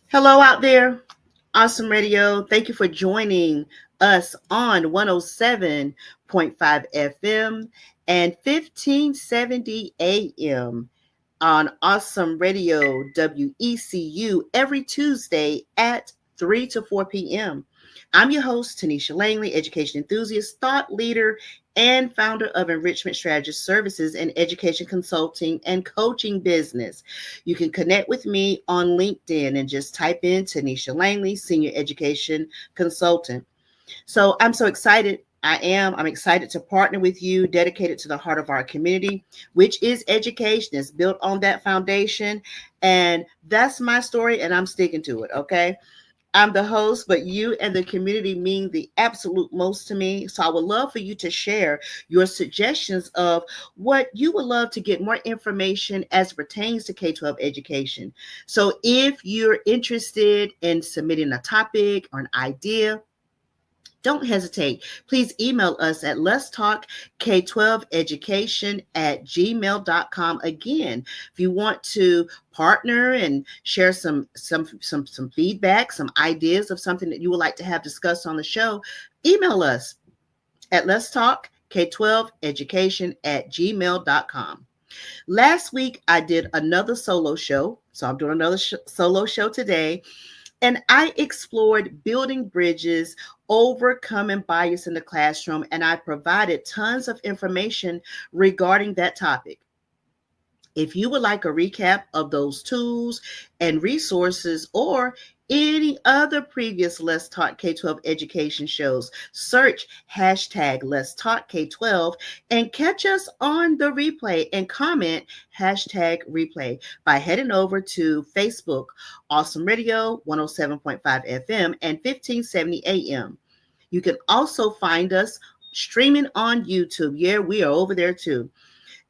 Hello out there, Awesome Radio. Thank you for joining us on 107.5 FM and 1570 AM on Awesome Radio WECU every Tuesday at 3 to 4 p.m. I'm your host, Tonitia Langley, education enthusiast, thought leader, and founder of Enrichment Strategist Services and Education Consulting and Coaching Business. You can connect with me on LinkedIn and just type in Tonitia Langley, Senior Education Consultant. So I'm so excited. I'm excited to partner with you, dedicated to the heart of our community, which is education. It's built on that foundation. And that's my story, and I'm sticking to it. Okay. I'm the host, but you and the community mean the absolute most to me. So I would love for you to share your suggestions of what you would love to get more information as it pertains to K-12 education. So if you're interested in submitting a topic or an idea, don't hesitate. Please email us at let's talk K12education at gmail.com. Again, if you want to partner and share some feedback, some ideas of something that you would like to have discussed on the show, email us at let's talk K12education at gmail.com. Last week, I did another solo show. So I'm doing another solo show today. And I explored building bridges, overcoming bias in the classroom, and I provided tons of information regarding that topic. If you would like a recap of those tools and resources or any other previous Let's Talk K-12 education shows, search hashtag Let's Talk K-12 and catch us on the replay and comment hashtag replay by heading over to Facebook, Awesome Radio 107.5 FM and 1570 AM. You can also find us streaming on YouTube. Yeah, we are over there too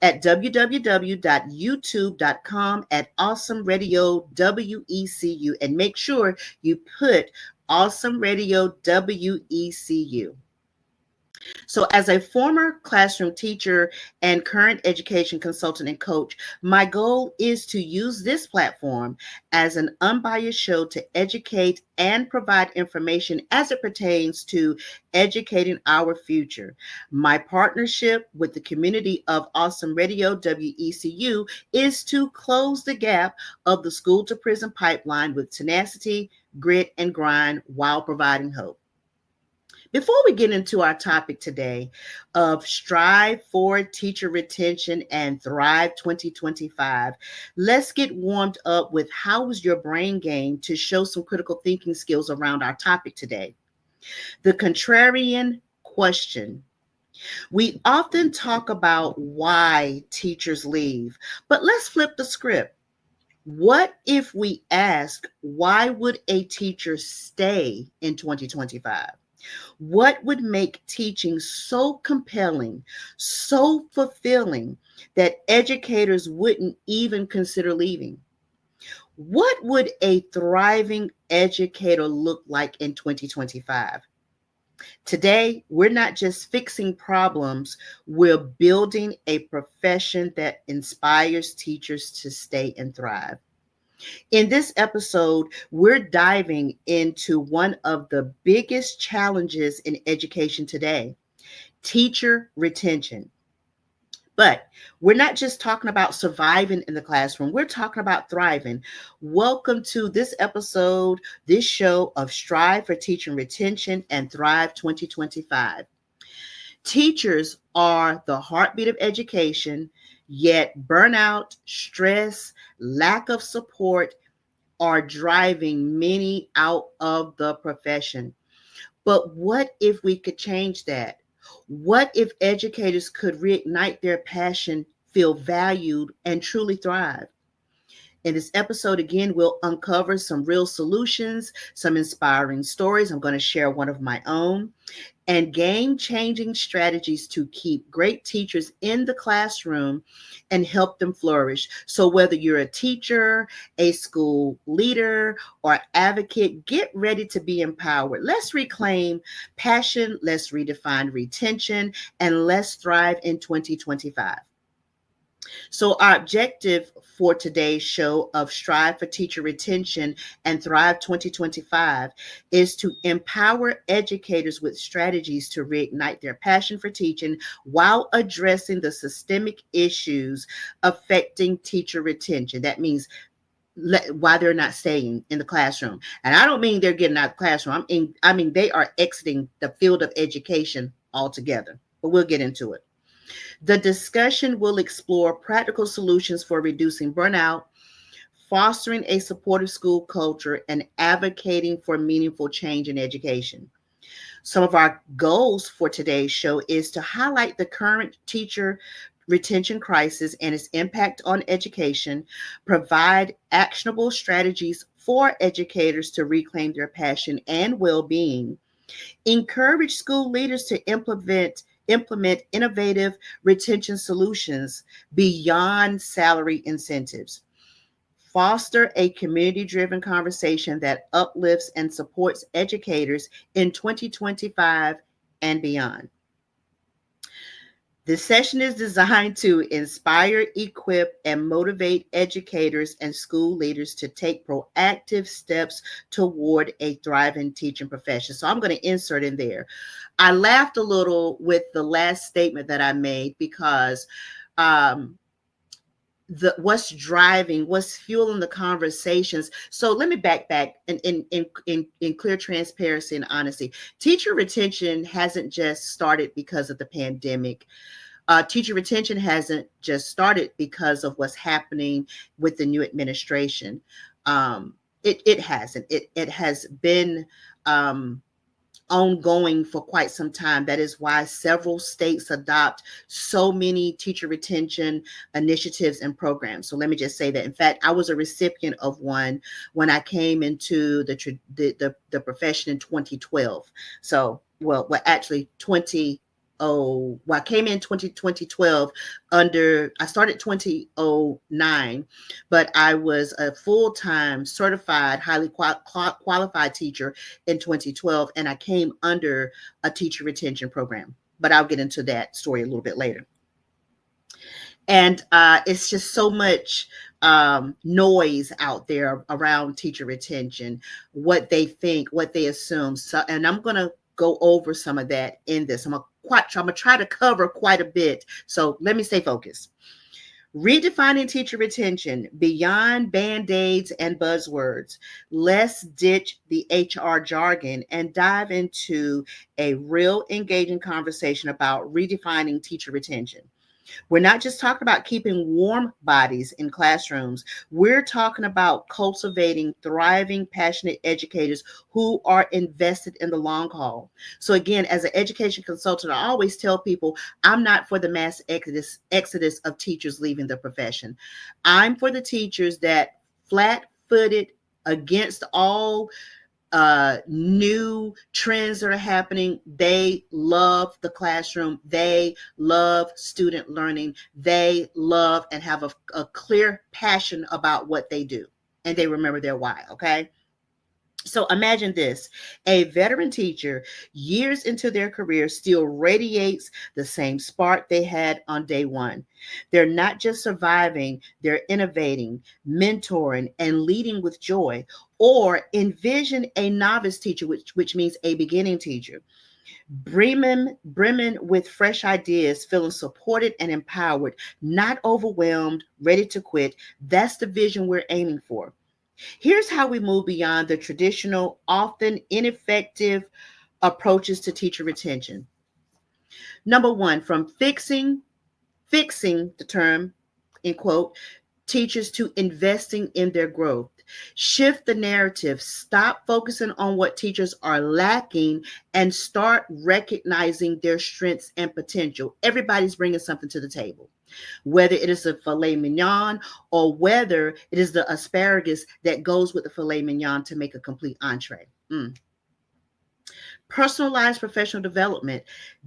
at www.youtube.com at Awesome Radio WECU and make sure you put Awesome Radio WECU. So, as a former classroom teacher and current education consultant and coach, my goal is to use this platform as an unbiased show to educate and provide information as it pertains to educating our future. My partnership with the community of Awesome Radio WECU is to close the gap of the school to prison pipeline with tenacity, grit, and grind while providing hope. Before we get into our topic today of Strive for Teacher Retention and Thrive 2025, let's get warmed up with how was your brain game to show some critical thinking skills around our topic today. The contrarian question. We often talk about why teachers leave, but let's flip the script. What if we ask, why would a teacher stay in 2025? What would make teaching so compelling, so fulfilling that educators wouldn't even consider leaving? What would a thriving educator look like in 2025? Today, we're not just fixing problems, we're building a profession that inspires teachers to stay and thrive. In this episode, we're diving into one of the biggest challenges in education today, teacher retention. But we're not just talking about surviving in the classroom, we're talking about thriving. Welcome to this episode, this show of Strive for Teacher Retention and Thrive 2025. Teachers are the heartbeat of education, yet burnout, stress, lack of support are driving many out of the profession. But what if we could change that? What if educators could reignite their passion, feel valued, and truly thrive? In this episode, again, we'll uncover some real solutions, some inspiring stories. I'm going to share one of my own and game-changing strategies to keep great teachers in the classroom and help them flourish. So whether you're a teacher, a school leader, or advocate, get ready to be empowered. Let's reclaim passion, let's redefine retention, and let's thrive in 2025. So, our objective for today's show of Strive for Teacher Retention and Thrive 2025 is to empower educators with strategies to reignite their passion for teaching while addressing the systemic issues affecting teacher retention. That means why they're not staying in the classroom. And I don't mean they're getting out of the classroom. I mean they are exiting the field of education altogether. But we'll get into it. The discussion will explore practical solutions for reducing burnout, fostering a supportive school culture, and advocating for meaningful change in education. Some of our goals for today's show is to highlight the current teacher retention crisis and its impact on education, provide actionable strategies for educators to reclaim their passion and well-being, encourage school leaders to implement innovative retention solutions beyond salary incentives. Foster a community-driven conversation that uplifts and supports educators in 2025 and beyond. This session is designed to inspire, equip, and motivate educators and school leaders to take proactive steps toward a thriving teaching profession. So I'm going to insert in there. I laughed a little with the last statement that I made because what's driving, what's fueling the conversations. So let me back in clear transparency and honesty. Teacher retention hasn't just started because of the pandemic. Teacher retention hasn't just started because of what's happening with the new administration. It hasn't. It has been ongoing for quite some time. That is why several states adopt so many teacher retention initiatives and programs. So let me just say that. In fact, I was a recipient of one when I came into the profession in 2012. So, well, actually 20. Oh, well, I came in 2012 I started 2009, but I was a full-time certified, highly qualified teacher in 2012, and I came under a teacher retention program. But I'll get into that story a little bit later. And it's just so much noise out there around teacher retention, what they think, what they assume. So, and I'm going to go over some of that in this. I'm going to try to cover quite a bit. So let me stay focused. Redefining teacher retention beyond band-aids and buzzwords. Let's ditch the HR jargon and dive into a real engaging conversation about redefining teacher retention. We're not just talking about keeping warm bodies in classrooms. We're talking about cultivating thriving, passionate educators who are invested in the long haul. So again, as an education consultant, I always tell people, I'm not for the mass exodus of teachers leaving the profession. I'm for the teachers that flat-footed against all new trends that are happening. They love the classroom. They love student learning. They love and have a clear passion about what they do. And they remember their why, okay? So imagine this, a veteran teacher years into their career still radiates the same spark they had on day one. They're not just surviving, they're innovating, mentoring, and leading with joy. Or envision a novice teacher, which means a beginning teacher, brimming with fresh ideas, feeling supported and empowered, not overwhelmed, ready to quit. That's the vision we're aiming for. Here's how we move beyond the traditional, often ineffective approaches to teacher retention. Number one, from fixing the term, in quote, teachers to investing in their growth. Shift the narrative. Stop focusing on what teachers are lacking and start recognizing their strengths and potential. Everybody's bringing something to the table, whether it is a filet mignon or whether it is the asparagus that goes with the filet mignon to make a complete entree. Personalized professional development.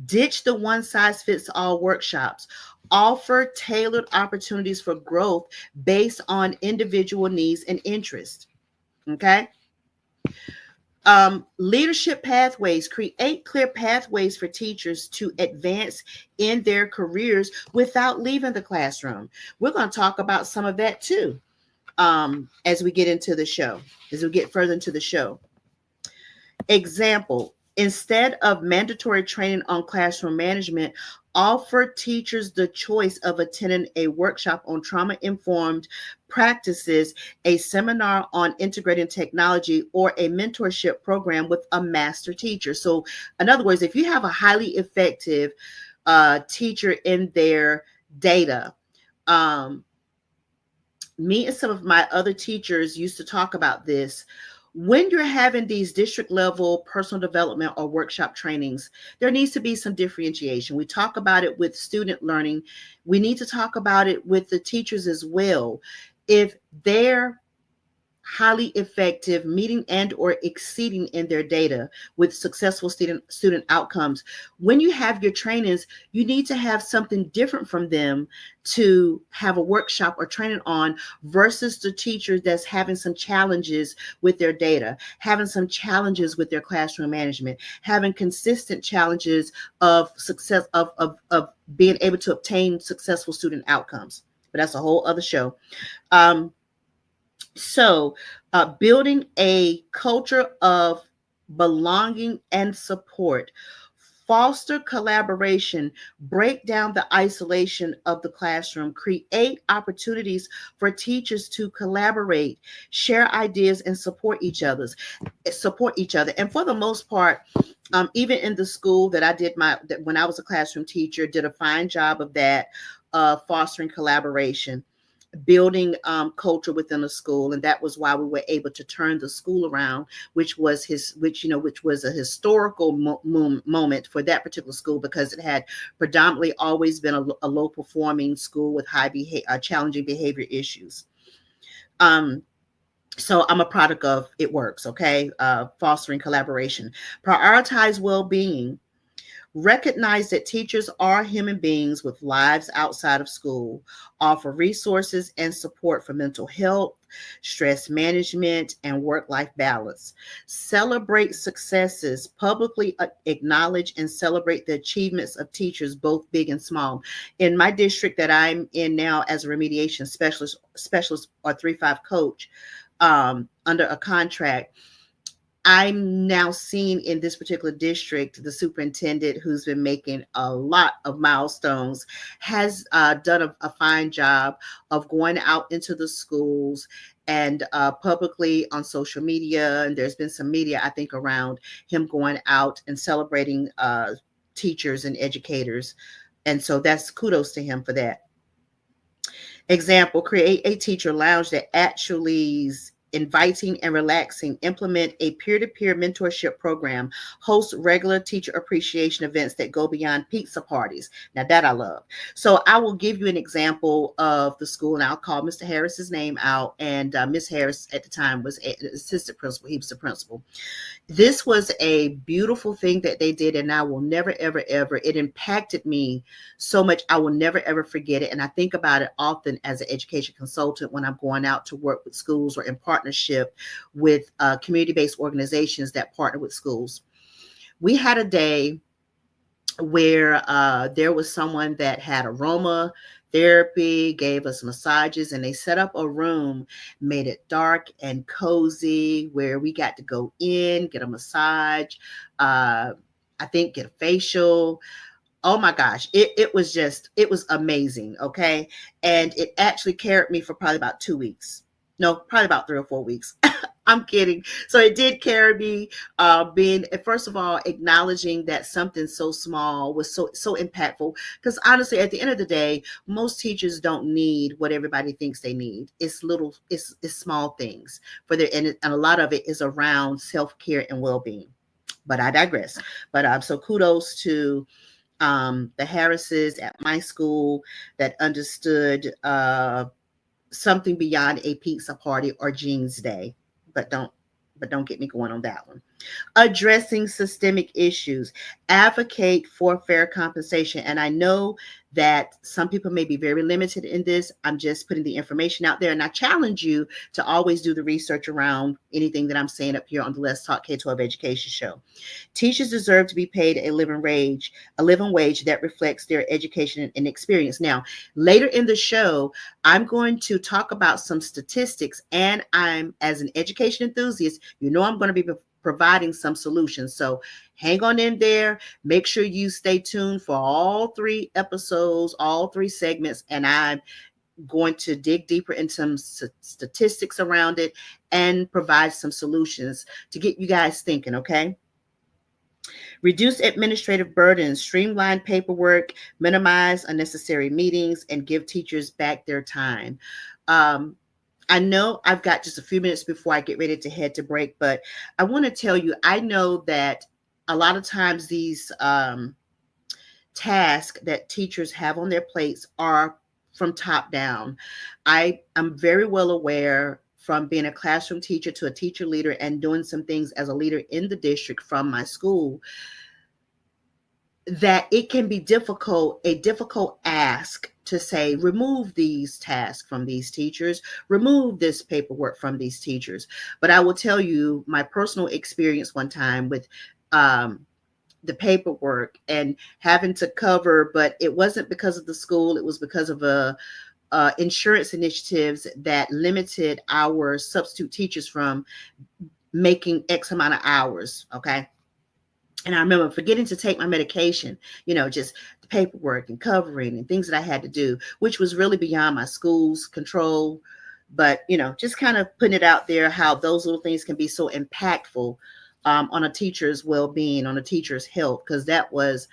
Ditch the one-size-fits-all workshops. Offer tailored opportunities for growth based on individual needs and interests. Okay? Leadership pathways, create clear pathways for teachers to advance in their careers without leaving the classroom. We're going to talk about some of that too, as we get into the show, as we get further into the show. Example, instead of mandatory training on classroom management, offer teachers the choice of attending a workshop on trauma-informed practices, a seminar on integrating technology, or a mentorship program with a master teacher. So, in other words, if you have a highly effective teacher in their data, me and some of my other teachers used to talk about this. When you're having these district level personal development or workshop trainings, there needs to be some differentiation. We talk about it with student learning. We need to talk about it with the teachers as well. If they're highly effective, meeting and or exceeding in their data with successful student outcomes, when you have your trainings, you need to have something different from them to have a workshop or training on versus the teacher that's having some challenges with their data, having some challenges with their classroom management, having consistent challenges of success of being able to obtain successful student outcomes. But that's a whole other show. So, building a culture of belonging and support, foster collaboration, break down the isolation of the classroom, create opportunities for teachers to collaborate, share ideas, and support each other. And for the most part, even in the school that I did when I was a classroom teacher, did a fine job of that, fostering collaboration, building culture within the school, and that was why we were able to turn the school around, which was a historical moment for that particular school, because it had predominantly always been a low performing school with challenging behavior issues. So I'm a product of it works. Okay, fostering collaboration, prioritize well-being. Recognize that teachers are human beings with lives outside of school. Offer resources and support for mental health, stress management, and work-life balance. Celebrate successes. Publicly acknowledge and celebrate the achievements of teachers, both big and small. In my district that I'm in now as a remediation specialist or 3-5 coach, under a contract, I'm now seeing in this particular district, the superintendent, who's been making a lot of milestones, has done a fine job of going out into the schools and publicly on social media. And there's been some media, I think, around him going out and celebrating teachers and educators. And so that's kudos to him for that. Example, create a teacher lounge that actually is inviting and relaxing. Implement a peer-to-peer mentorship program. Host regular teacher appreciation events that go beyond pizza parties. Now that I love. So I will give you an example of the school, and I'll call Mr. Harris's name out. And Miss Harris at the time was an assistant principal. He was the principal. This was a beautiful thing that they did, and I will never, ever, ever, it impacted me so much. I will never, ever forget it. And I think about it often as an education consultant when I'm going out to work with schools or in partnership with community-based organizations that partner with schools. We had a day where there was someone that had aroma therapy, gave us massages, and they set up a room, made it dark and cozy, where we got to go in, get a massage, I think get a facial. Oh my gosh, it was amazing. Okay. And it actually carried me for probably about 2 weeks. No, probably about 3 or 4 weeks. I'm kidding. So it did carry me, being, first of all, acknowledging that something so small was so impactful. Because honestly, at the end of the day, most teachers don't need what everybody thinks they need. It's small things for their, and a lot of it is around self-care and well-being. But I digress. But so kudos to the Harrises at my school that understood something beyond a pizza party or jeans day. But don't get me going on that one. Addressing systemic issues, advocate for fair compensation. And I know that some people may be very limited in this. I'm just putting the information out there, and I challenge you to always do the research around anything that I'm saying up here on the Let's Talk K12 Education Show. Teachers deserve to be paid a living wage that reflects their education and experience. Now, later in the show, I'm going to talk about some statistics, and I'm, as an education enthusiast, I'm going to be providing some solutions. So hang on in there. Make sure you stay tuned for all 3 episodes, all 3 segments, and I'm going to dig deeper into some statistics around it and provide some solutions to get you guys thinking, okay? Reduce administrative burdens, streamline paperwork, minimize unnecessary meetings, and give teachers back their time. I know I've got just a few minutes before I get ready to head to break, but I want to tell you, I know that a lot of times these tasks that teachers have on their plates are from top down. I am very well aware from being a classroom teacher to a teacher leader and doing some things as a leader in the district from my school, that it can be a difficult ask to say, remove these tasks from these teachers, remove this paperwork from these teachers. But I will tell you my personal experience one time with the paperwork and having to cover, but it wasn't because of the school, it was because of insurance initiatives that limited our substitute teachers from making X amount of hours, okay? And I remember forgetting to take my medication, just the paperwork and covering and things that I had to do, which was really beyond my school's control. But, just kind of putting it out there, how those little things can be so impactful on a teacher's well-being, on a teacher's health, because that was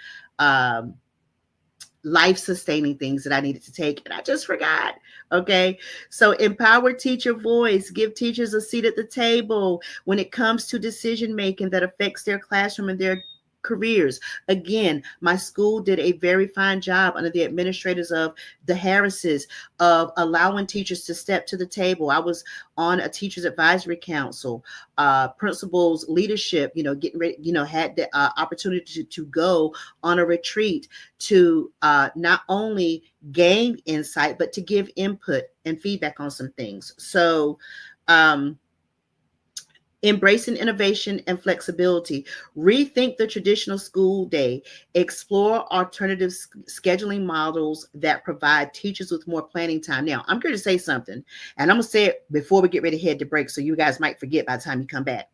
life-sustaining things that I needed to take, and I just forgot. Okay, so empower teacher voice, give teachers a seat at the table when it comes to decision making that affects their classroom and their careers. Again, my school did a very fine job under the administrators of the Harrises of allowing teachers to step to the table. I was on a teachers advisory council, principals leadership, getting ready, had the opportunity to go on a retreat to not only gain insight, but to give input and feedback on some things. So, embracing innovation and flexibility, rethink the traditional school day, explore alternative scheduling models that provide teachers with more planning time. Now, I'm going to say something, and I'm going to say it before we get ready to head to break, so you guys might forget by the time you come back.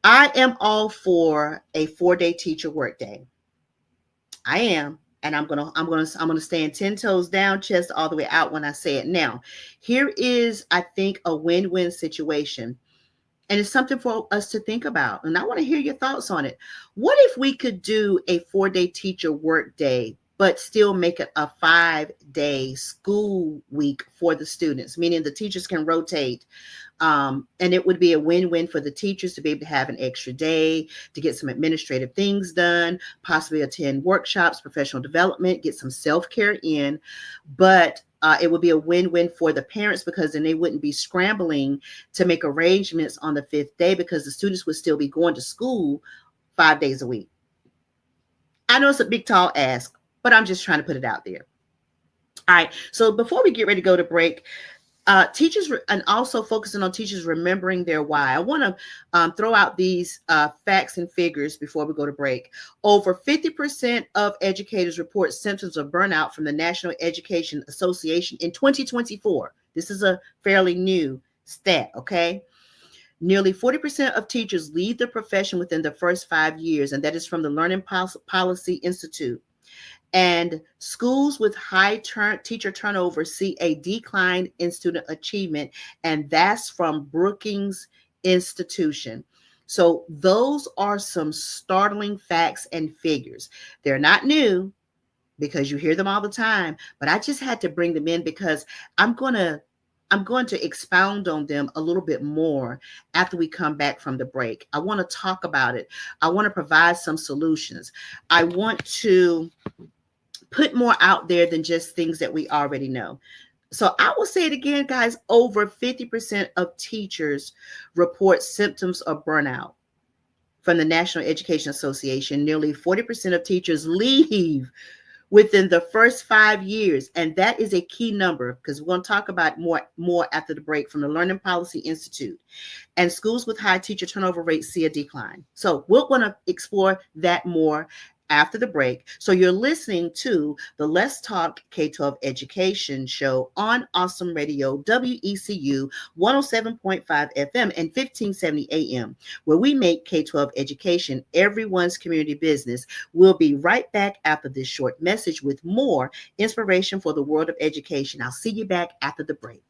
I am all for a 4-day teacher workday. I am. And I'm gonna stand 10 toes down, chest all the way out when I say it. Now, here is, I think, a win-win situation. And it's something for us to think about. And I want to hear your thoughts on it. What if we could do a 4-day teacher work day, but still make it a 5-day school week for the students, meaning the teachers can rotate. And it would be a win-win for the teachers to be able to have an extra day to get some administrative things done, possibly attend workshops, professional development, get some self-care in. But it would be a win-win for the parents, because then they wouldn't be scrambling to make arrangements on the 5th day, because the students would still be going to school 5 days a week. I know it's a big, tall ask, but I'm just trying to put it out there. All right. So before we get ready to go to break, teachers, and also focusing on teachers remembering their why. I want to throw out these facts and figures before we go to break. Over 50% of educators report symptoms of burnout from the National Education Association in 2024. This is a fairly new stat, okay? Nearly 40% of teachers leave the profession within the first 5 years, and that is from the Learning Policy Institute. And schools with high teacher turnover see a decline in student achievement, and that's from Brookings Institution. So those are some startling facts and figures. They're not new because you hear them all the time, but I just had to bring them in because I'm going to expound on them a little bit more after we come back from the break. I want to talk about it. I want to provide some solutions. I want to put more out there than just things that we already know. So I will say it again, guys, over 50% of teachers report symptoms of burnout from the National Education Association. Nearly 40% of teachers leave within the first 5 years. And that is a key number because we're going to talk about more after the break from the Learning Policy Institute. And schools with high teacher turnover rates see a decline. So we're going to explore that more after the break. So you're listening to the Let's Talk K12 Education Show on Awesome Radio, WECU 107.5 FM and 1570 AM, where we make K12 education everyone's community business. We'll be right back after this short message with more inspiration for the world of education. I'll see you back after the break.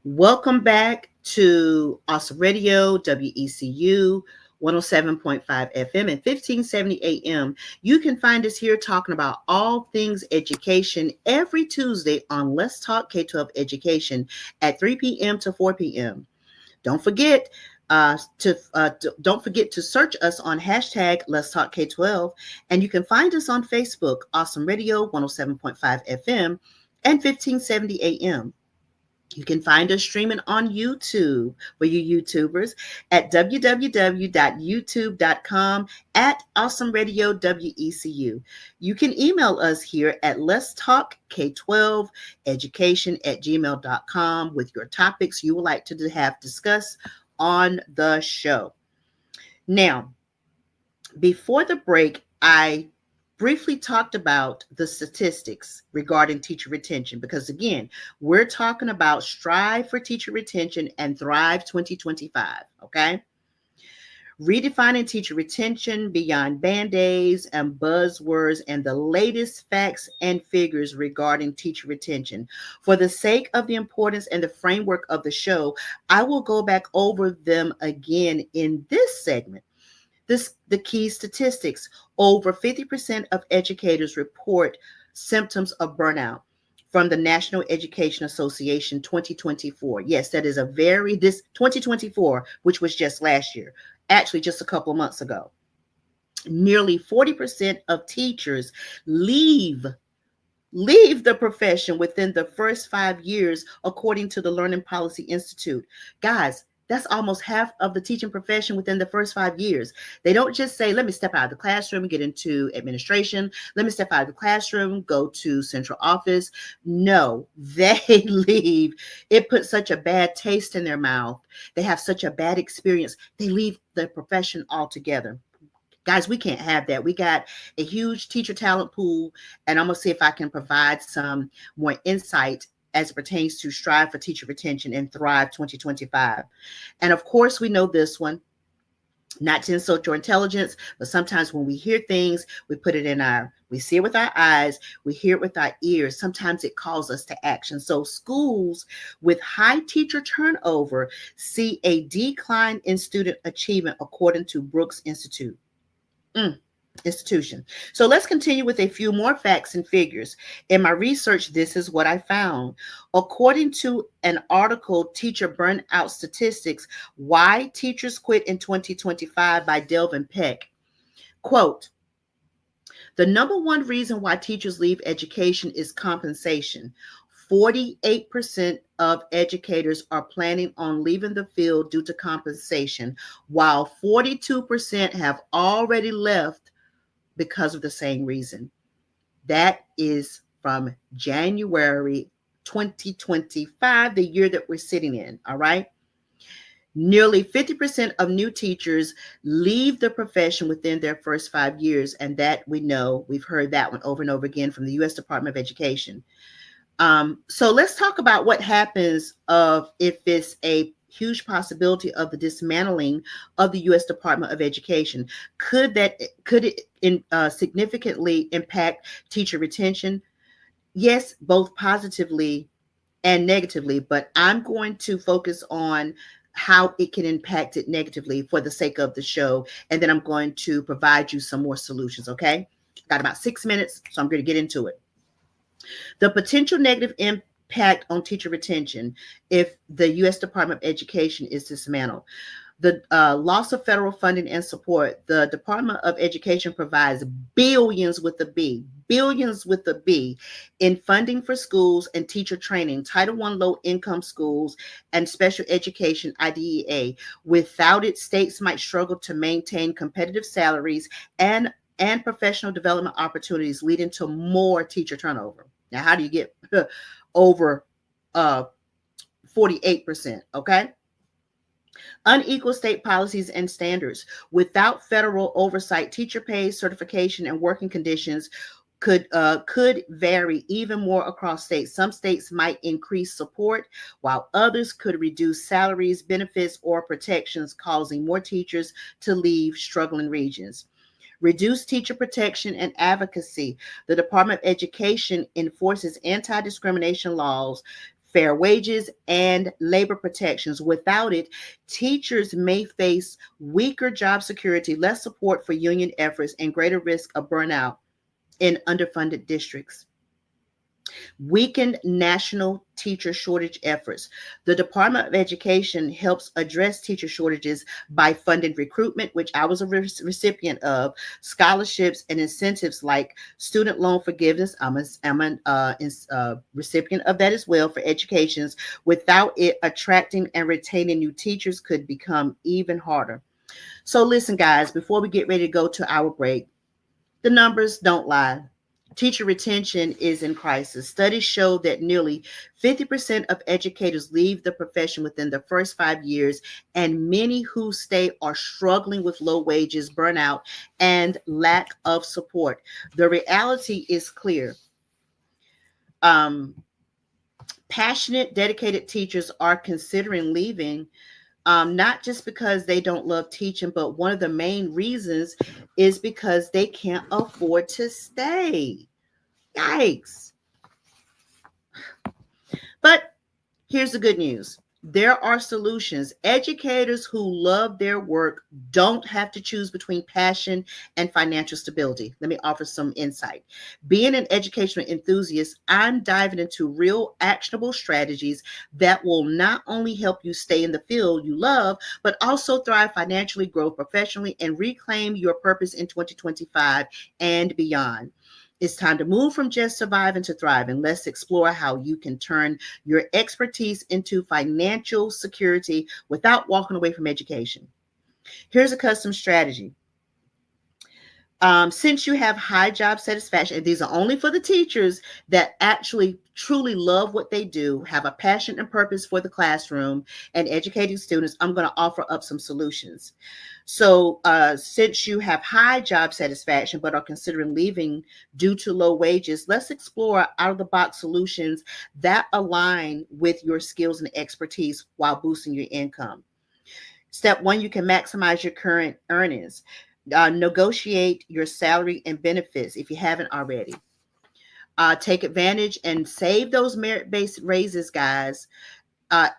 Welcome back to Awesome Radio, WECU 107.5 FM and 1570 AM. You can find us here talking about all things education every Tuesday on Let's Talk K12 Education at 3 p.m. to 4 p.m. Don't forget don't forget to search us on hashtag Let's Talk K12, and you can find us on Facebook, Awesome Radio 107.5 FM and 1570 AM. You can find us streaming on YouTube for you YouTubers at www.youtube.com at Awesome Radio WECU. You can email us here at Let's Talk K12 Education at gmail.com with your topics you would like to have discussed on the show. Now, before the break, I briefly talked about the statistics regarding teacher retention because, again, we're talking about Strive for Teacher Retention and Thrive 2025, okay? Redefining teacher retention beyond band-aids and buzzwords and the latest facts and figures regarding teacher retention. For the sake of the importance and the framework of the show, I will go back over them again in this segment. The key statistics: over 50% of educators report symptoms of burnout from the National Education Association 2024. Yes, that is this 2024, which was just last year, actually just a couple of months ago. Nearly 40% of teachers leave the profession within the first 5 years, according to the Learning Policy Institute. Guys, that's almost half of the teaching profession within the first 5 years. They don't just say, let me step out of the classroom and get into administration. Let me step out of the classroom, go to central office. No, they leave. It puts such a bad taste in their mouth. They have such a bad experience. They leave the profession altogether. Guys, we can't have that. We got a huge teacher talent pool, and I'm going to see if I can provide some more insight as it pertains to Strive for Teacher Retention and Thrive 2025. And of course, we know this one, not to insult your intelligence, but sometimes when we hear things, we see it with our eyes, we hear it with our ears. Sometimes it calls us to action. So schools with high teacher turnover see a decline in student achievement, according to Brooks Institution. So let's continue with a few more facts and figures. In my research, this is what I found. According to an article, Teacher Burnout Statistics, Why Teachers Quit in 2025 by Delvin Peck, quote, the number one reason why teachers leave education is compensation. 48% of educators are planning on leaving the field due to compensation, while 42% have already left because of the same reason. That is from January 2025, the year that we're sitting in, all right? Nearly 50% of new teachers leave the profession within their first 5 years, and that we know, we've heard that one over and over again from the U.S. Department of Education. So let's talk about what happens if it's a huge possibility of the dismantling of the U.S. Department of Education. Could it significantly impact teacher retention? Yes, both positively and negatively, but I'm going to focus on how it can impact it negatively for the sake of the show, and then I'm going to provide you some more solutions, okay? Got about 6 minutes, so I'm going to get into it. The potential negative impact on teacher retention if the U.S. Department of Education is dismantled. The loss of federal funding and support. The Department of Education provides billions with a B, billions with a B, in funding for schools and teacher training, Title I low-income schools, and special education, IDEA. Without it, states might struggle to maintain competitive salaries and professional development opportunities, leading to more teacher turnover. Now, how do you get over 48%? Okay. Unequal state policies and standards. Without federal oversight, teacher pay, certification, and working conditions could vary even more across states. Some states might increase support, while others could reduce salaries, benefits, or protections, causing more teachers to leave struggling regions. Reduce teacher protection and advocacy. The Department of Education enforces anti-discrimination laws, fair wages, and labor protections. Without it, teachers may face weaker job security, less support for union efforts, and greater risk of burnout in underfunded districts. Weakened national teacher shortage efforts. The Department of Education helps address teacher shortages by funding recruitment, which I was a recipient of, scholarships and incentives like student loan forgiveness. I'm a recipient of that as well for educations. Without it, attracting and retaining new teachers could become even harder. So listen, guys, before we get ready to go to our break, the numbers don't lie. Teacher retention is in crisis. Studies show that nearly 50% of educators leave the profession within the first 5 years, and many who stay are struggling with low wages, burnout, and lack of support. The reality is clear. Passionate, dedicated teachers are considering leaving, not just because they don't love teaching, but one of the main reasons is because they can't afford to stay. Yikes. But here's the good news. There are solutions. Educators who love their work don't have to choose between passion and financial stability. Let me offer some insight. Being an educational enthusiast, I'm diving into real actionable strategies that will not only help you stay in the field you love, but also thrive financially, grow professionally, and reclaim your purpose in 2025 and beyond. It's time to move from just surviving to thriving. Let's explore how you can turn your expertise into financial security without walking away from education. Here's a custom strategy. Since you have high job satisfaction, and these are only for the teachers that actually truly love what they do, have a passion and purpose for the classroom and educating students, I'm going to offer up some solutions. So since you have high job satisfaction but are considering leaving due to low wages, let's explore out-of-the-box solutions that align with your skills and expertise while boosting your income. Step one, you can maximize your current earnings. Negotiate your salary and benefits if you haven't already. Take advantage and save those merit-based raises, guys.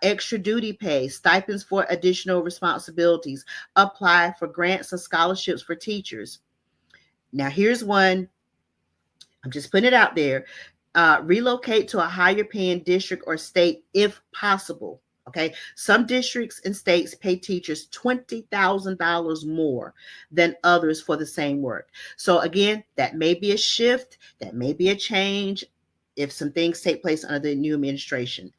Extra duty pay, stipends for additional responsibilities. Apply for grants and scholarships for teachers. Now, here's one. I'm just putting it out there. Relocate to a higher paying district or state if possible. Okay. Some districts and states pay teachers $20,000 more than others for the same work. So again, that may be a shift, that may be a change if some things take place under the new administration,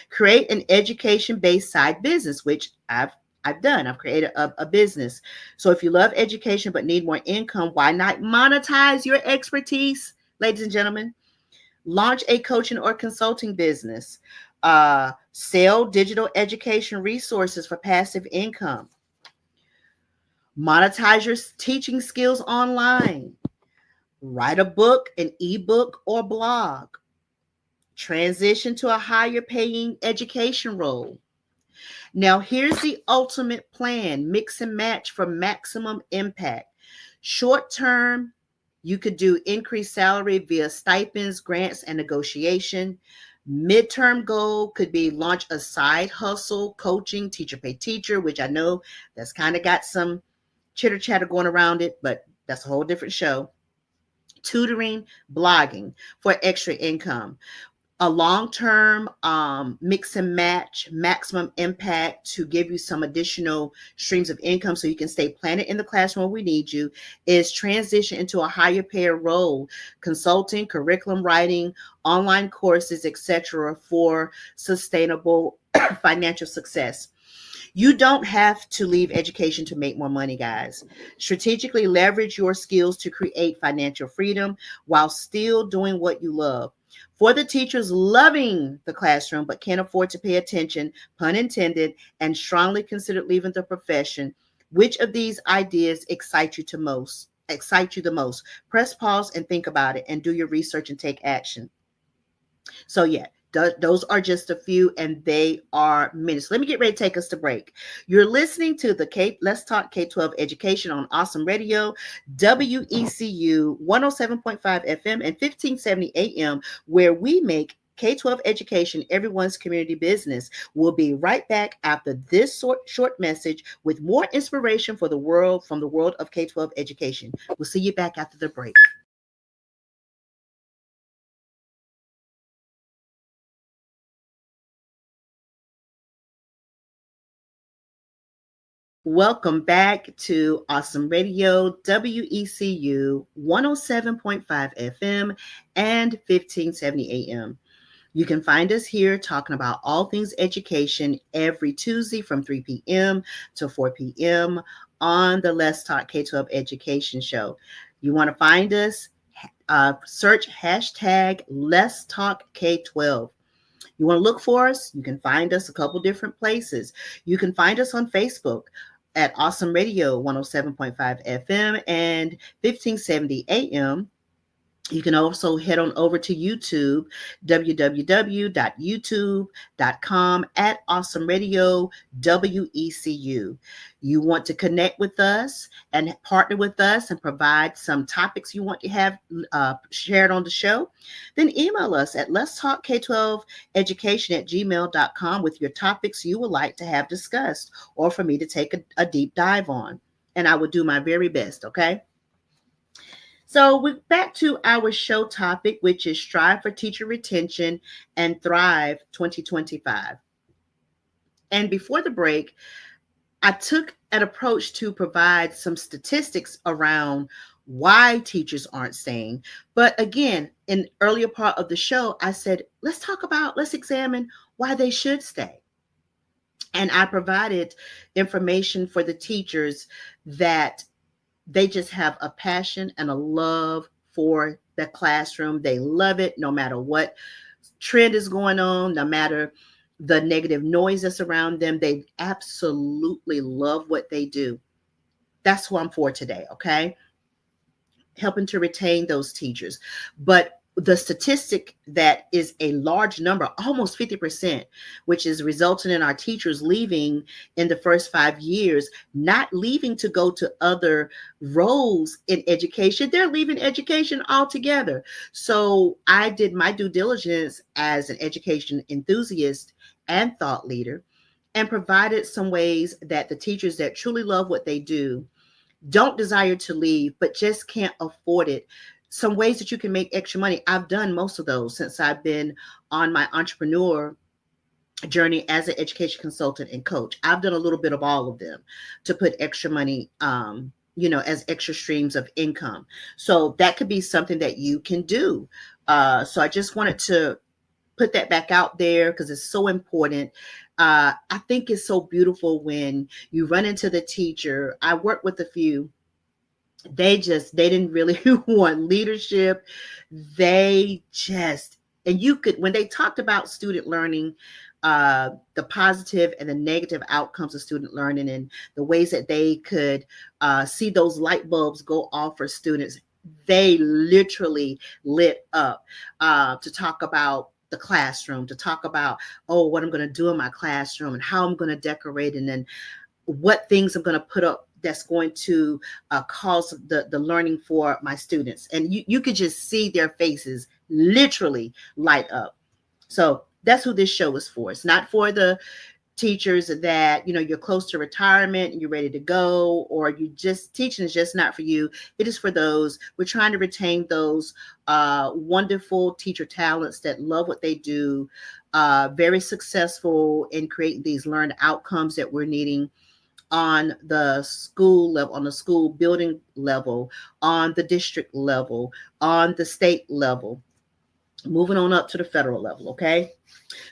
Create an education-based side business, which I've done. I've created a business. So if you love education but need more income, why not monetize your expertise, ladies and gentlemen? Launch a coaching or consulting business. Sell digital education resources for passive income. Monetize your teaching skills online. Write a book, an ebook, or blog. Transition to a higher paying education role. Now, here's the ultimate plan. Mix and match for maximum impact. Short term, you could do increased salary via stipends, grants, and negotiation. Midterm goal could be launch a side hustle, coaching, teacher pay teacher, which I know that's kind of got some chitter chatter going around it, but that's a whole different show. Tutoring, blogging for extra income. a long-term mix and match maximum impact to give you some additional streams of income so you can stay planted in the classroom where we need you is transition into a higher paid role, consulting, curriculum writing, online courses, etc., for sustainable financial success. You don't have to leave education to make more money, guys. Strategically leverage your skills to create financial freedom while still doing what you love. For the teachers loving the classroom but can't afford to pay attention, pun intended, and strongly considered leaving the profession, which of these ideas excite you the most? Press pause and think about it and do your research and take action. So yeah, those are just a few, and they are minutes. Let me get ready to take us to break. You're listening to the Let's Talk K12 Education on Awesome Radio, WECU 107.5 FM and 1570 AM, where we make K12 education everyone's community business. We'll be right back after this short message with more inspiration for the world from the world of K12 education. We'll see you back after the break. Welcome back to Awesome Radio, WECU 107.5 FM and 1570 AM. You can find us here talking about all things education every Tuesday from 3 p.m. to 4 p.m. on the Let's Talk K12 Education Show. You want to find us, search hashtag Let's Talk K12. You want to look for us? You can find us a couple different places. You can find us on Facebook at Awesome Radio 107.5 FM and 1570 AM. You can also head on over to YouTube, www.youtube.com at Awesome Radio WECU. You want to connect with us and partner with us and provide some topics you want to have shared on the show, then email us at let's talk K12education@gmail.com with your topics you would like to have discussed or for me to take a deep dive on. And I will do my very best, okay? So we're back to our show topic, which is Strive for Teacher Retention and Thrive 2025. And before the break, I took an approach to provide some statistics around why teachers aren't staying. But again, in earlier part of the show, I said, let's examine why they should stay. And I provided information for the teachers that they just have a passion and a love for the classroom. They love it no matter what trend is going on, no matter the negative noise that's around them. They absolutely love what they do. That's who I'm for today, okay? Helping to retain those teachers. But the statistic that is a large number, almost 50%, which is resulting in our teachers leaving in the first 5 years, not leaving to go to other roles in education. They're leaving education altogether. So I did my due diligence as an education enthusiast and thought leader and provided some ways that the teachers that truly love what they do don't desire to leave, but just can't afford it. Some ways that you can make extra money. I've done most of those since I've been on my entrepreneur journey as an education consultant and coach. I've done a little bit of all of them to put extra money, as extra streams of income. So that could be something that you can do. So I just wanted to put that back out there because it's so important. I think it's so beautiful when you run into the teacher. I work with a few. They didn't really want leadership. And you could, when they talked about student learning, the positive and the negative outcomes of student learning and the ways that they could see those light bulbs go off for students, they literally lit up to talk about the classroom, to talk about, what I'm going to do in my classroom and how I'm going to decorate and then what things I'm going to put up that's going to cause the learning for my students. And you could just see their faces literally light up. So that's who this show is for. It's not for the teachers that, you're close to retirement and you're ready to go, or you just teaching is just not for you. It is for those. We're trying to retain those wonderful teacher talents that love what they do, very successful in creating these learned outcomes that we're needing on the school level, on the school building level, on the district level, on the state level, moving on up to the federal level. Okay.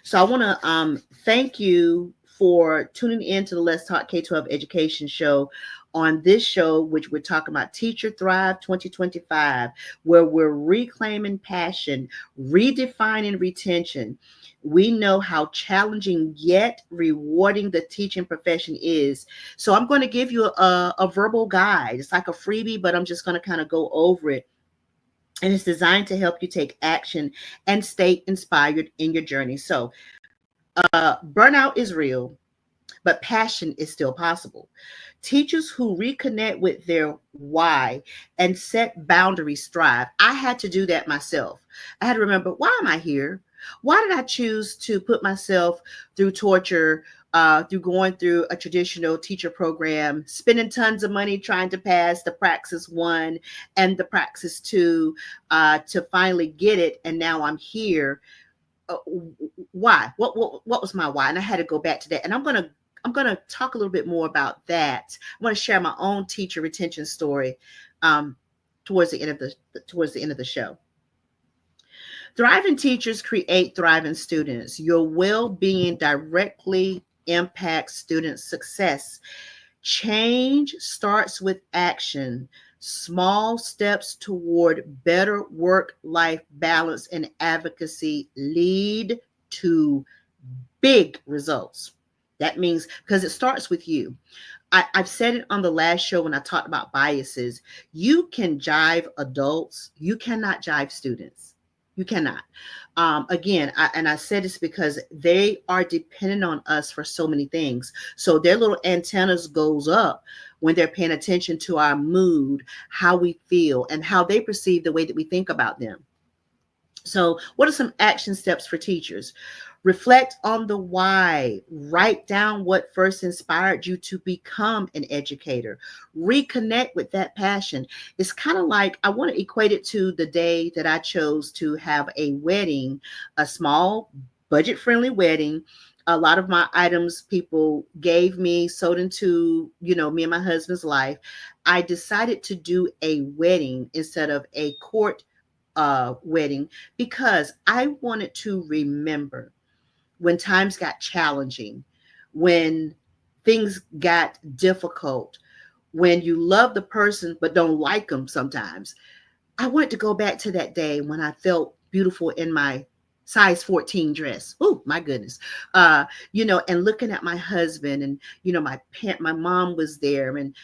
So I want to thank you for tuning in to the Let's Talk K12 Education Show. On this show, which we're talking about Teacher Thrive 2025, where we're reclaiming passion, redefining retention. We know how challenging yet rewarding the teaching profession is. So I'm going to give you a verbal guide. It's like a freebie, but I'm just going to kind of go over it. And it's designed to help you take action and stay inspired in your journey. So burnout is real, but passion is still possible. Teachers who reconnect with their why and set boundaries thrive. I had to do that myself. I had to remember, why am I here? Why did I choose to put myself through torture, through going through a traditional teacher program, spending tons of money trying to pass the Praxis 1 and the Praxis 2 to finally get it, and now I'm here. Why? What was my why? And I had to go back to that. And I'm gonna talk a little bit more about that. I want to share my own teacher retention story towards the end of the show. Thriving teachers create thriving students. Your well-being directly impacts student success. Change starts with action. Small steps toward better work-life balance and advocacy lead to big results. That means, because it starts with you. I've said it on the last show when I talked about biases. You can jive adults. You cannot jive students. You cannot. Again, I said this because they are dependent on us for so many things. So their little antennas goes up when they're paying attention to our mood, how we feel, and how they perceive the way that we think about them. So what are some action steps for teachers? Reflect on the why. Write down what first inspired you to become an educator. Reconnect with that passion. It's kind of like, I want to equate it to the day that I chose to have a wedding, a small budget-friendly wedding. A lot of my items people gave me, sold into, me and my husband's life. I decided to do a wedding instead of a court wedding because I wanted to remember when times got challenging, when things got difficult, when you love the person but don't like them sometimes. I wanted to go back to that day when I felt beautiful in my size 14 dress. Oh, my goodness. And looking at my husband and, my mom was there and,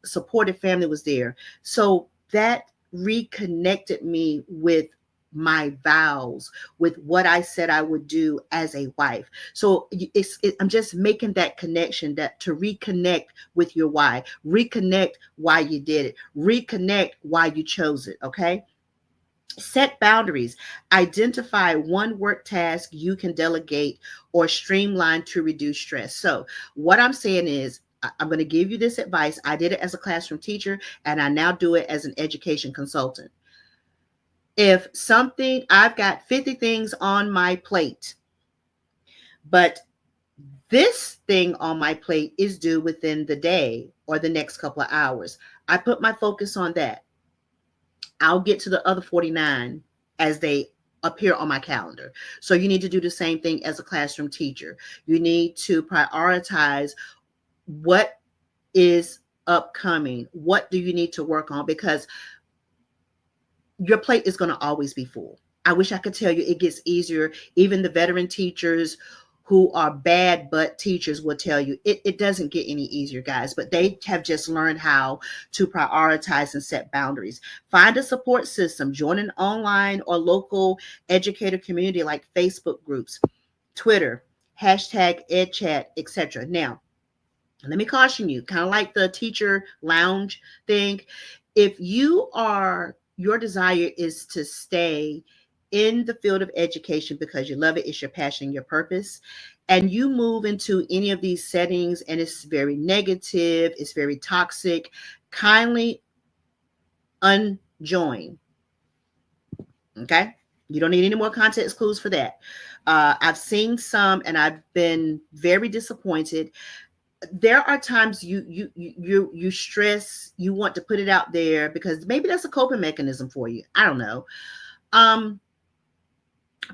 supportive family was there. So that reconnected me with my vows, with what I said I would do as a wife. So I'm just making that connection, that to reconnect with your why, reconnect why you did it, reconnect why you chose it. Okay. Set boundaries. Identify one work task you can delegate or streamline to reduce stress. So what I'm saying is, I'm going to give you this advice. I did it as a classroom teacher, and I now do it as an education consultant. If I've got 50 things on my plate, but this thing on my plate is due within the day or the next couple of hours, I put my focus on that. I'll get to the other 49 as they appear on my calendar. So you need to do the same thing as a classroom teacher. You need to prioritize what is upcoming. What do you need to work on? Because your plate is going to always be full. I wish I could tell you it gets easier. Even the veteran teachers who are bad but teachers will tell you it doesn't get any easier, guys, but they have just learned how to prioritize and set boundaries. Find a support system, join an online or local educator community like Facebook groups, Twitter, #EdChat, etc. Now, let me caution you, kind of like the teacher lounge thing. If your desire is to stay in the field of education because you love it, it's your passion, your purpose, and you move into any of these settings and it's very negative, it's very toxic, kindly unjoin. Okay? You don't need any more context clues for that. I've seen some and I've been very disappointed. There are times you stress, you want to put it out there because maybe that's a coping mechanism for you. I don't know.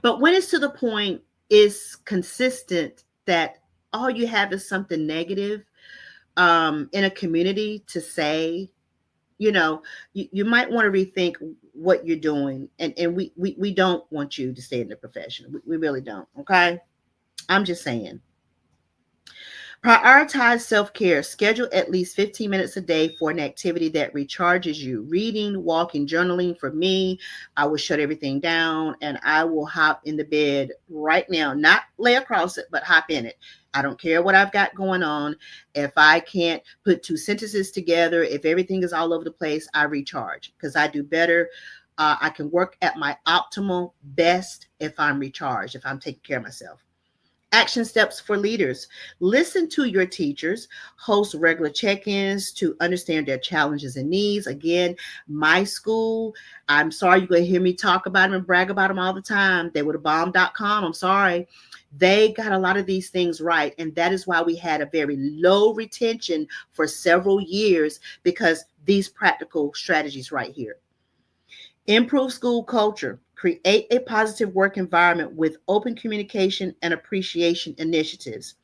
But when it's to the point, it's consistent that all you have is something negative in a community to say, you might want to rethink what you're doing. And we don't want you to stay in the profession. We really don't. Okay. I'm just saying. Prioritize self-care. Schedule at least 15 minutes a day for an activity that recharges you. Reading, walking, journaling. For me, I will shut everything down and I will hop in the bed right now. Not lay across it, but hop in it. I don't care what I've got going on. If I can't put two sentences together, if everything is all over the place, I recharge because I do better. I can work at my optimal best if I'm recharged, if I'm taking care of myself. Action steps for leaders. Listen to your teachers, host regular check-ins to understand their challenges and needs. Again, my school, I'm sorry, you're going to hear me talk about them and brag about them all the time. They were the bomb.com. I'm sorry. They got a lot of these things right. And that is why we had a very low retention for several years because these practical strategies right here. Improve school culture. Create a positive work environment with open communication and appreciation initiatives.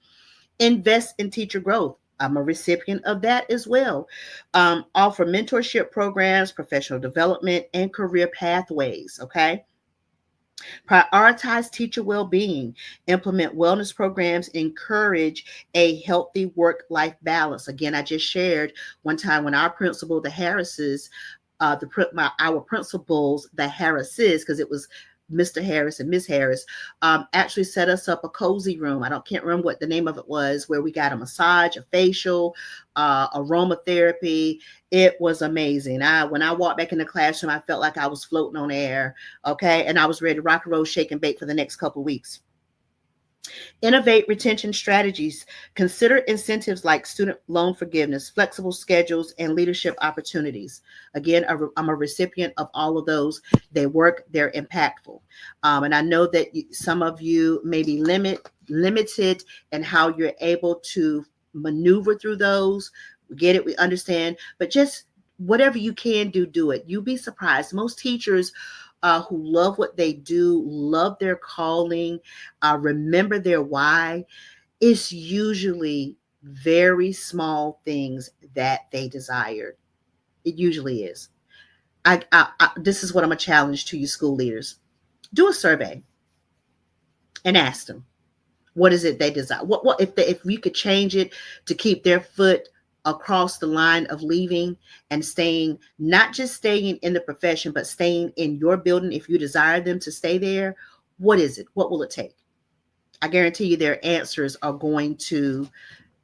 Invest in teacher growth. I'm a recipient of that as well. Offer mentorship programs, professional development, and career pathways. Okay. Prioritize teacher well-being. Implement wellness programs. Encourage a healthy work-life balance. Again, I just shared one time when our principal, the Harrises, our principals, the Harrises, because it was Mr. Harris and Miss Harris, actually set us up a cozy room. Can't remember what the name of it was, where we got a massage, a facial, aromatherapy. It was amazing. When I walked back in the classroom, I felt like I was floating on air. Okay. And I was ready to rock and roll, shake and bake for the next couple of weeks. Innovate retention strategies. Consider incentives like student loan forgiveness, flexible schedules, and leadership opportunities. Again, I'm a recipient of all of those. They work, they're impactful. And I know that some of you may be limited in how you're able to maneuver through those. We get it, we understand, but just whatever you can do, do it. You'll be surprised. Most teachers who love what they do, love their calling, remember their why, it's usually very small things that they desired. It usually is. This is what I'm a challenge to you school leaders. Do a survey and ask them, what is it they desire? What if we could change it to keep their foot across the line of leaving and staying, not just staying in the profession, but staying in your building if you desire them to stay there? What is it? What will it take? I guarantee you their answers are going to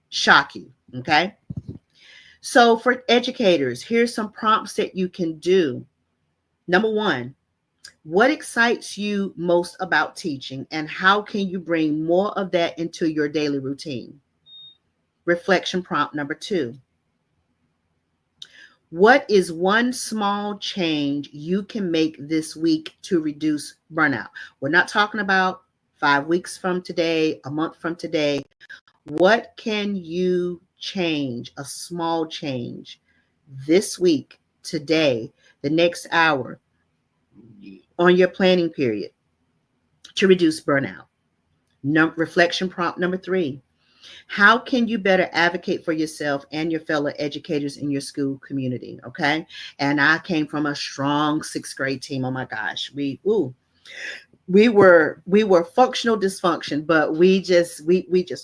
shock you. Okay. So for educators, here's some prompts that you can do. Number one, what excites you most about teaching and how can you bring more of that into your daily routine? Reflection prompt number two. What is one small change you can make this week to reduce burnout? We're not talking about 5 weeks from today, a month from today. What can you change, a small change this week, today, the next hour, on your planning period to reduce burnout? Reflection prompt number three. How can you better advocate for yourself and your fellow educators in your school community? Okay. And I came from a strong 6th grade team. Oh my gosh. We were functional dysfunction, but we just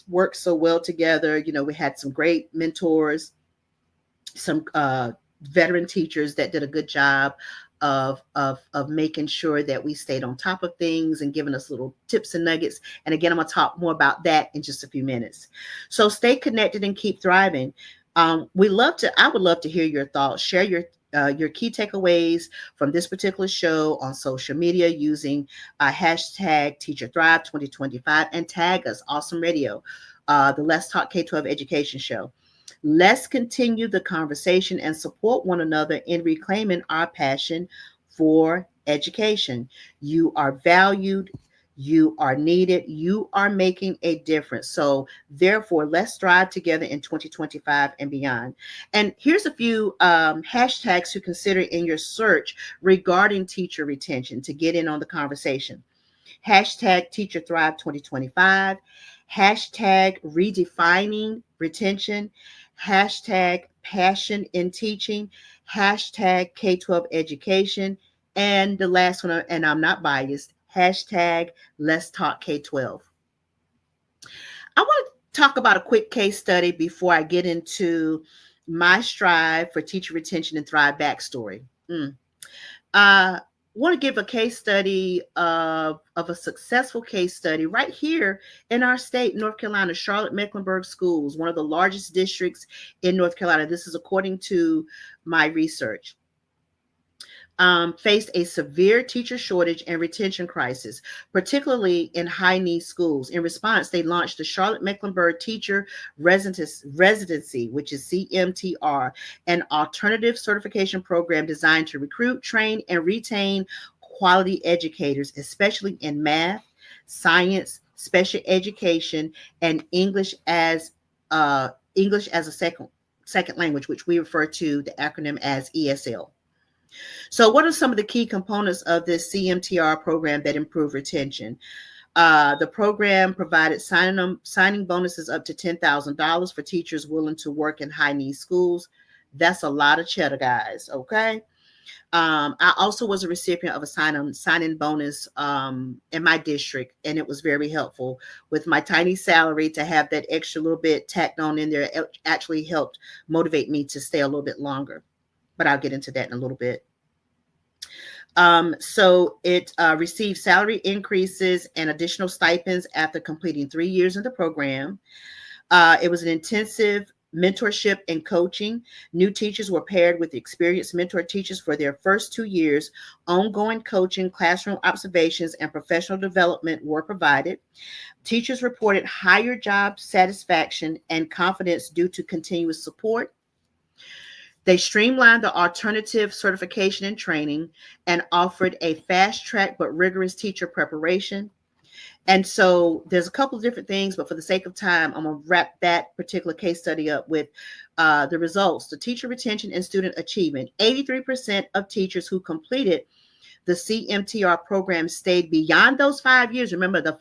worked so well together. We had some great mentors, some veteran teachers that did a good job of making sure that we stayed on top of things and giving us little tips and nuggets. And again, I'm going to talk more about that in just a few minutes. So stay connected and keep thriving. I would love to hear your thoughts. Share your your key takeaways from this particular show on social media using hashtag Teacher Thrive 2025 and tag us, Awesome Radio, the Let's Talk K12 Education Show. Let's continue the conversation and support one another in reclaiming our passion for education. You are valued. You are needed. You are making a difference. So, therefore, let's strive together in 2025 and beyond. And here's a few hashtags to consider in your search regarding teacher retention to get in on the conversation. Hashtag Teacher Thrive 2025, hashtag redefining retention, hashtag passion in teaching, hashtag K12 education, and the last one, and I'm not biased, hashtag Let's Talk K12. I want to talk about a quick case study before I get into my strive for teacher retention and thrive backstory. Want to give a case study of a successful case study right here in our state, North Carolina, Charlotte Mecklenburg Schools, one of the largest districts in North Carolina. This is according to my research. Faced a severe teacher shortage and retention crisis, particularly in high need schools. In response, they launched the Charlotte Mecklenburg Teacher Residency, which is CMTR, an alternative certification program designed to recruit, train, and retain quality educators, especially in math, science, special education, and English as a second language, which we refer to the acronym as ESL. So what are some of the key components of this CMTR program that improve retention? The program provided signing bonuses up to $10,000 for teachers willing to work in high need schools. That's a lot of cheddar, guys. Okay. I also was a recipient of a sign-in bonus in my district, and it was very helpful. With my tiny salary, to have that extra little bit tacked on in there, it actually helped motivate me to stay a little bit longer. But I'll get into that in a little bit. So it received salary increases and additional stipends after completing 3 years in the program. It was an intensive mentorship and coaching. New teachers were paired with experienced mentor teachers for their first 2 years. Ongoing coaching, classroom observations, and professional development were provided. Teachers reported higher job satisfaction and confidence due to continuous support. They streamlined the alternative certification and training and offered a fast track but rigorous teacher preparation. And so there's a couple of different things, but for the sake of time, I'm going to wrap that particular case study up with the results. The teacher retention and student achievement. 83% of teachers who completed the CMTR program stayed beyond those 5 years. Remember, the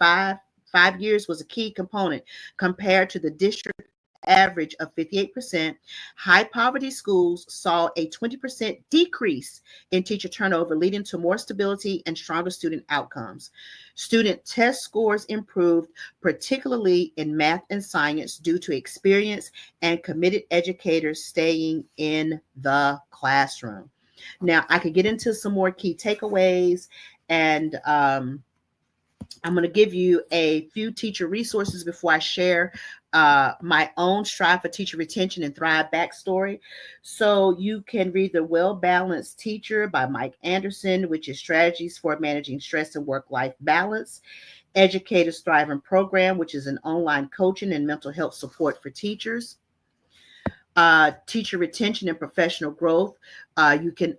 five years was a key component compared to the district average of 58%. High poverty schools saw a 20% decrease in teacher turnover, leading to more stability and stronger student outcomes. Student test scores improved, particularly in math and science, due to experienced and committed educators staying in the classroom. Now, I could get into some more key takeaways, and I'm going to give you a few teacher resources before I share my own Strive for Teacher Retention and Thrive backstory. So you can read The Well-Balanced Teacher by Mike Anderson, which is Strategies for Managing Stress and Work-Life Balance. Educators Thriving Program, which is an online coaching and mental health support for teachers. Teacher retention and professional growth. You can,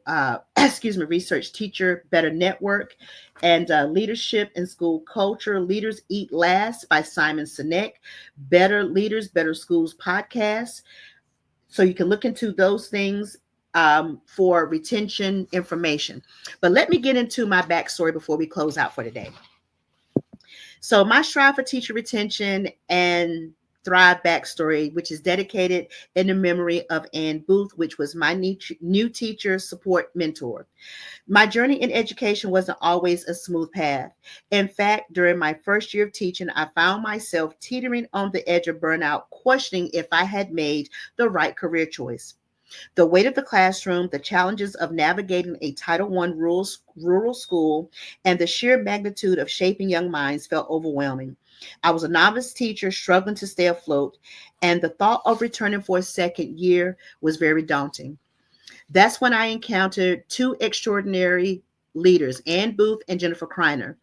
research Teacher Better Network, and Leadership and School Culture. Leaders Eat Last by Simon Sinek. Better Leaders, Better Schools podcast. So you can look into those things for retention information. But let me get into my backstory before we close out for today. So my Strive for Teacher Retention and Thrive backstory, which is dedicated in the memory of Ann Booth, which was my new teacher support mentor. My journey in education wasn't always a smooth path. In fact, during my first year of teaching, I found myself teetering on the edge of burnout, questioning if I had made the right career choice. The weight of the classroom, the challenges of navigating a Title I rural school, and the sheer magnitude of shaping young minds felt overwhelming. I was a novice teacher struggling to stay afloat, and the thought of returning for a second year was very daunting. That's when I encountered two extraordinary leaders, Ann Booth and Jennifer Kreiner.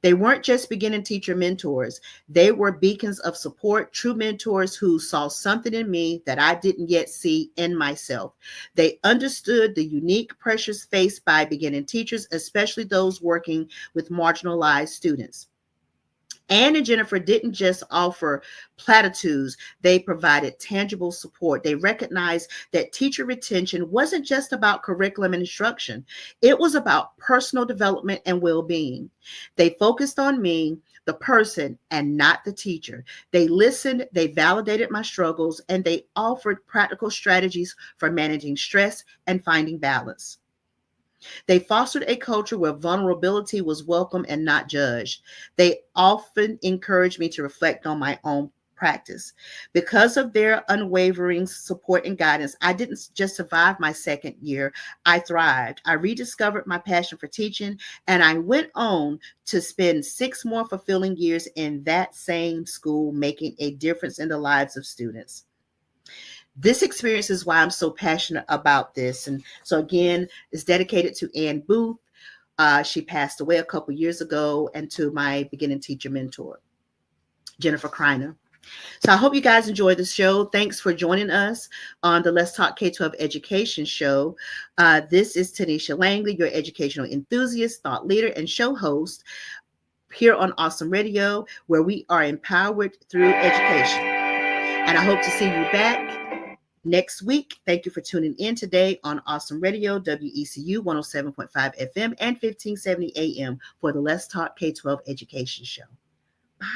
They weren't just beginning teacher mentors, they were beacons of support, true mentors who saw something in me that I didn't yet see in myself. They understood the unique pressures faced by beginning teachers, especially those working with marginalized students. Anne and Jennifer didn't just offer platitudes, they provided tangible support. They recognized that teacher retention wasn't just about curriculum and instruction, it was about personal development and well being. They focused on me, the person, and not the teacher. They listened, they validated my struggles, and they offered practical strategies for managing stress and finding balance. They fostered a culture where vulnerability was welcome and not judged. They often encouraged me to reflect on my own practice. Because of their unwavering support and guidance, I didn't just survive my second year, I thrived. I rediscovered my passion for teaching, and I went on to spend 6 more fulfilling years in that same school, making a difference in the lives of students. This experience is why I'm so passionate about this. And so, again, it's dedicated to Ann Booth. She passed away a couple years ago, and to my beginning teacher mentor, Jennifer Kreiner. So I hope you guys enjoyed the show. Thanks for joining us on the Let's Talk K12 Education Show. This is Tonitia Langley, your educational enthusiast, thought leader, and show host here on Awesome Radio, where we are empowered through education. And I hope to see you back next week. Thank you for tuning in today on Awesome Radio, WECU 107.5 FM and 1570 AM for the Let's Talk K12 Education Show. Bye.